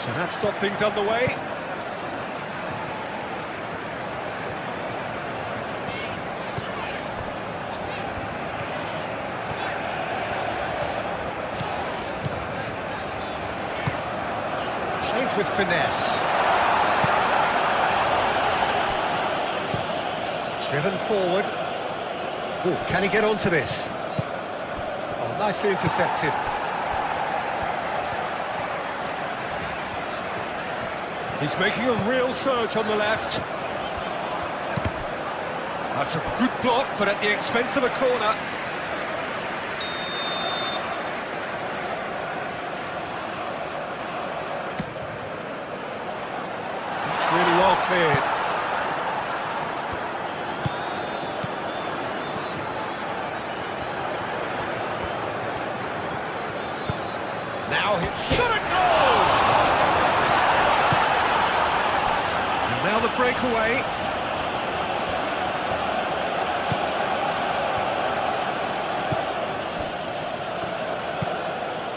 So that's got things underway. Played with finesse. Driven forward. Oh, can he get onto this? Oh, nicely intercepted. He's making a real surge on the left. That's a good block, but at the expense of a corner. That's really well cleared. Now hit shot at goal! And now the breakaway.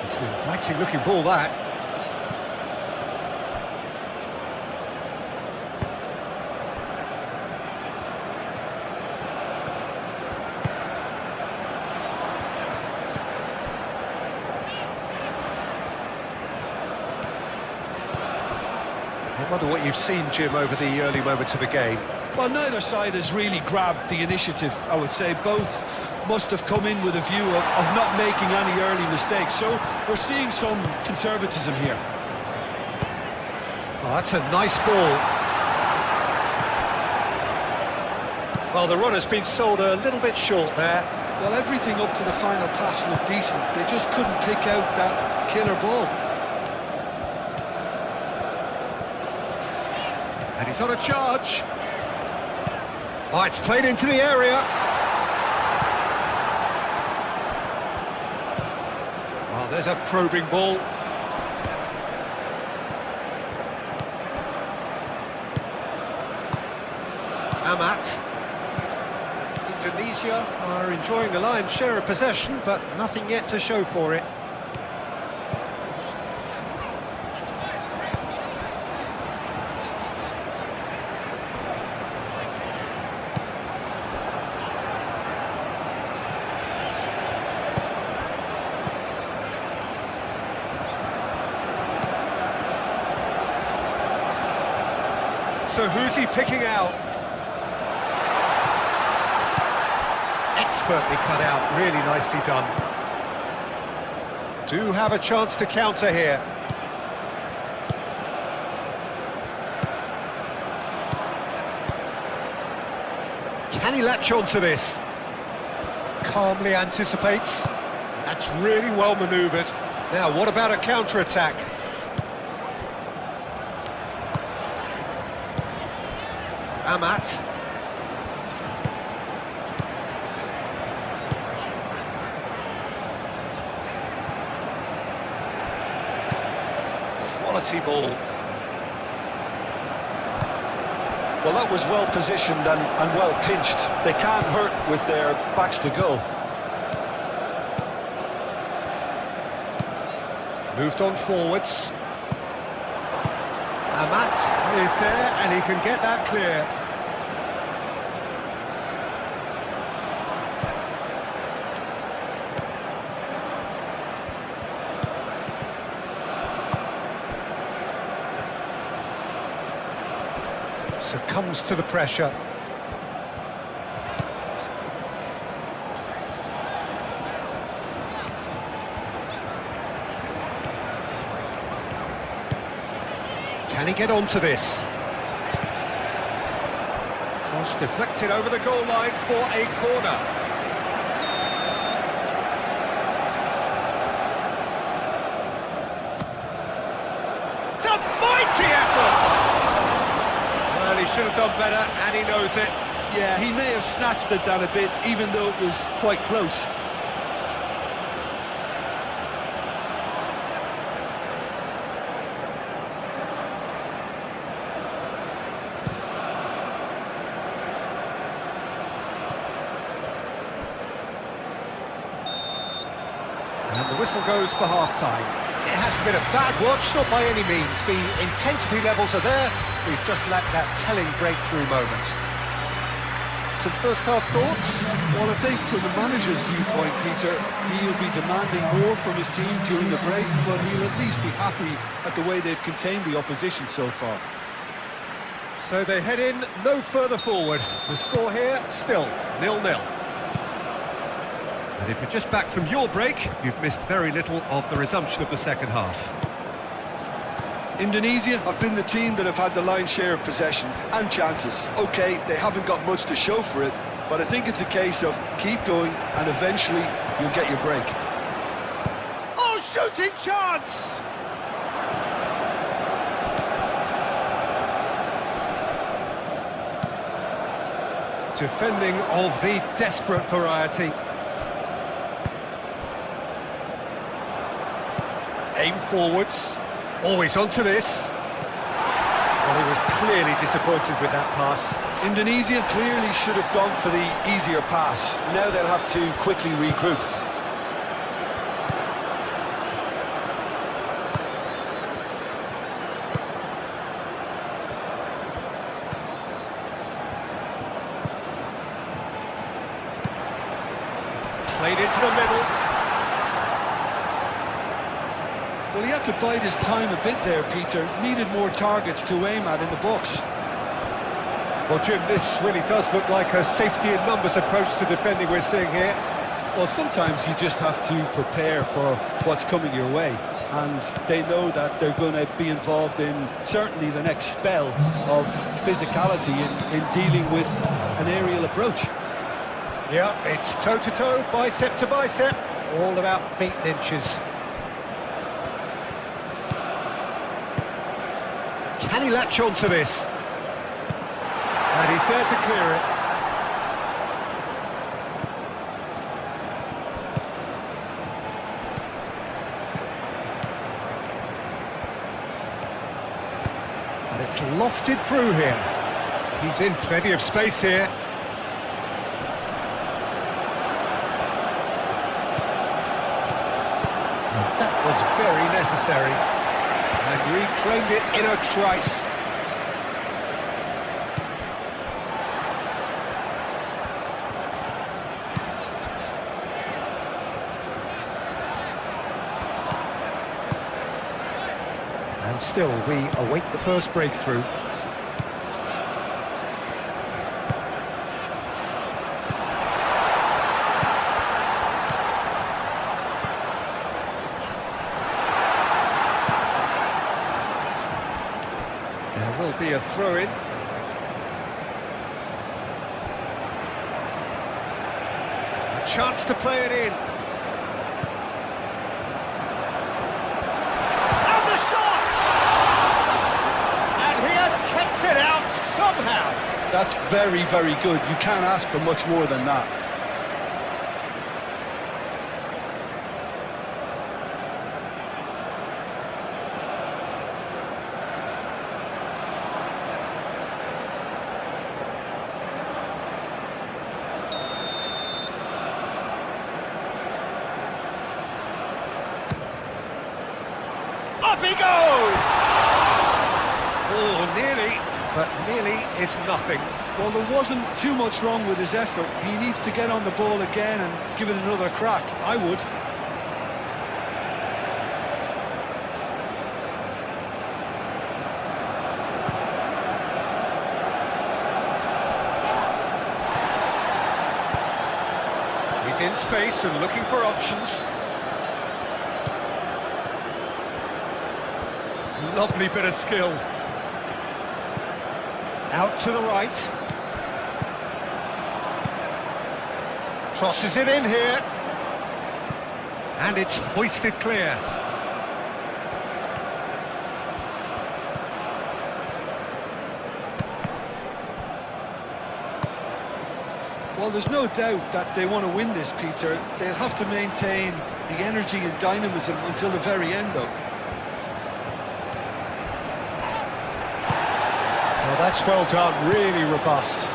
It's an inviting looking ball, that. I wonder what you've seen, Jim, over the early moments of the game. Well, neither side has really grabbed the initiative, I would say. Both must have come in with a view of not making any early mistakes. So we're seeing some conservatism here. Oh, that's a nice ball. Well, the run has been sold a little bit short there. Well, everything up to the final pass looked decent. They just couldn't pick out that killer ball. And he's on a charge. Oh, it's played into the area. Well, there's a probing ball. Amat. Indonesia are enjoying the lion's share of possession, but nothing yet to show for it. So who's he picking out? Expertly cut out, really nicely done. Do have a chance to counter here. Can he latch onto this? Calmly anticipates. That's really well manoeuvred. Now, what about a counter-attack? Amat. Quality ball. Well, that was well positioned and well pinched. They can't hurt with their backs to goal. Moved on forwards. Amat is there, and he can get that clear. Succumbs to the pressure. Can he get onto this? Cross deflected over the goal line for a corner. It's a mighty effort! Well, he should have done better, and he knows it. Yeah, he may have snatched at that a bit, even though it was quite close. And the whistle goes for half-time. It hasn't been a bad watch, not by any means. The intensity levels are there. We've just lacked that telling breakthrough moment. Some first-half thoughts? Well, I think from the manager's viewpoint, Peter, he'll be demanding more from his team during the break, but he'll at least be happy at the way they've contained the opposition so far. So they head in no further forward. The score here, still 0-0. And if you're just back from your break, you've missed very little of the resumption of the second half. Indonesia have been the team that have had the lion's share of possession and chances. OK, they haven't got much to show for it, but I think it's a case of keep going and eventually you'll get your break. Oh, shooting chance! Defending of the desperate variety. Aim forwards. Always onto this. Well, he was clearly disappointed with that pass. Indonesia clearly should have gone for the easier pass. Now they'll have to quickly regroup. Played into the middle. Well, he had to bide his time a bit there, Peter. Needed more targets to aim at in the box. Well, Jim, this really does look like a safety in numbers approach to defending we're seeing here. Well, sometimes you just have to prepare for what's coming your way. And they know that they're going to be involved in certainly the next spell of physicality in dealing with an aerial approach. Yeah, it's toe-to-toe, bicep to bicep, all about feet and inches. Can he latch on to this? And he's there to clear it. And it's lofted through here. He's in plenty of space here. That was very necessary, and reclaimed it in a trice. And still, we await the first breakthrough. There will be a throw-in. A chance to play it in. And the shot! And he has kept it out somehow. That's very, very good. You can't ask for much more than that. Up he goes! Oh, nearly, but nearly is nothing. Well, there wasn't too much wrong with his effort. He needs to get on the ball again and give it another crack. I would. He's in space and looking for options. Lovely bit of skill. Out to the right. Crosses it in here. And it's hoisted clear. Well, there's no doubt that they want to win this, Peter. They'll have to maintain the energy and dynamism until the very end, though. Well, that's well done, really robust.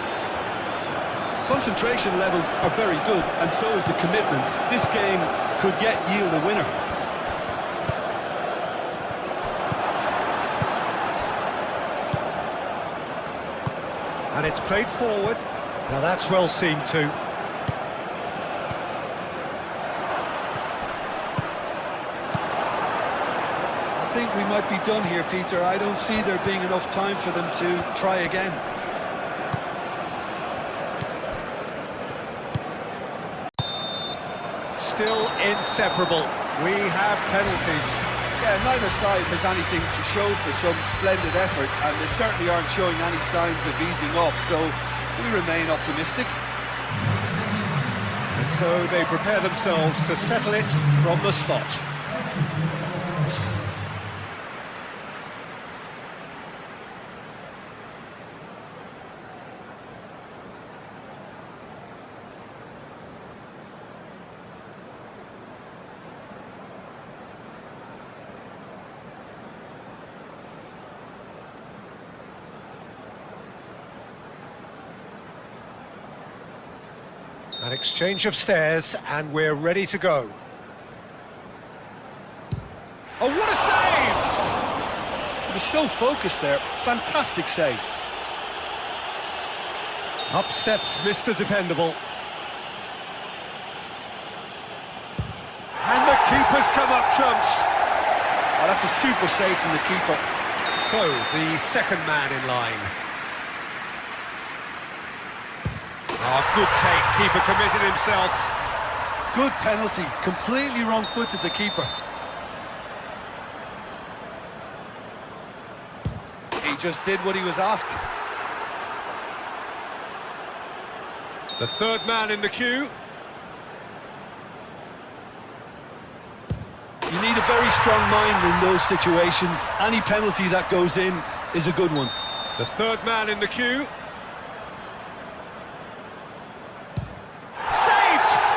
Concentration levels are very good, and so is the commitment. This game could yet yield a winner. And it's played forward. Now that's well seen too. I think we might be done here, Peter. I don't see there being enough time for them to try again. Still inseparable. We have penalties. Yeah, neither side has anything to show for some splendid effort, and they certainly aren't showing any signs of easing off, so we remain optimistic. And so they prepare themselves to settle it from the spot. An exchange of stares, and we're ready to go. Oh, what a save! He was so focused there. Fantastic save. Up steps Mr. Dependable. And the keeper's come up trumps. Oh, that's a super save from the keeper. So, the second man in line. Oh, good take, keeper committed himself. Good penalty, completely wrong-footed the keeper. He just did what he was asked. The third man in the queue. You need a very strong mind in those situations. Any penalty that goes in is a good one. The third man in the queue.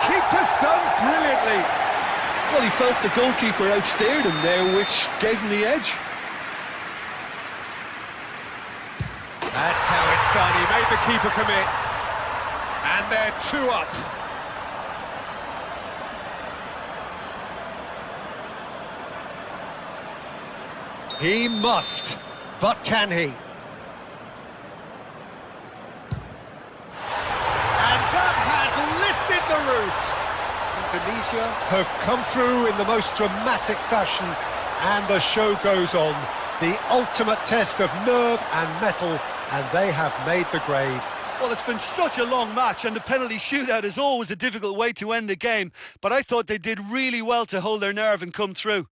Keeper's done brilliantly. Well, he felt the goalkeeper outsteered him there, which gave him the edge. That's how it's done. He made the keeper commit. And they're 2 up. He must, but can he? The roof. Indonesia have come through in the most dramatic fashion, and the show goes on. The ultimate test of nerve and mettle, and they have made the grade. Well, it's been such a long match, and the penalty shootout is always a difficult way to end the game, but I thought they did really well to hold their nerve and come through.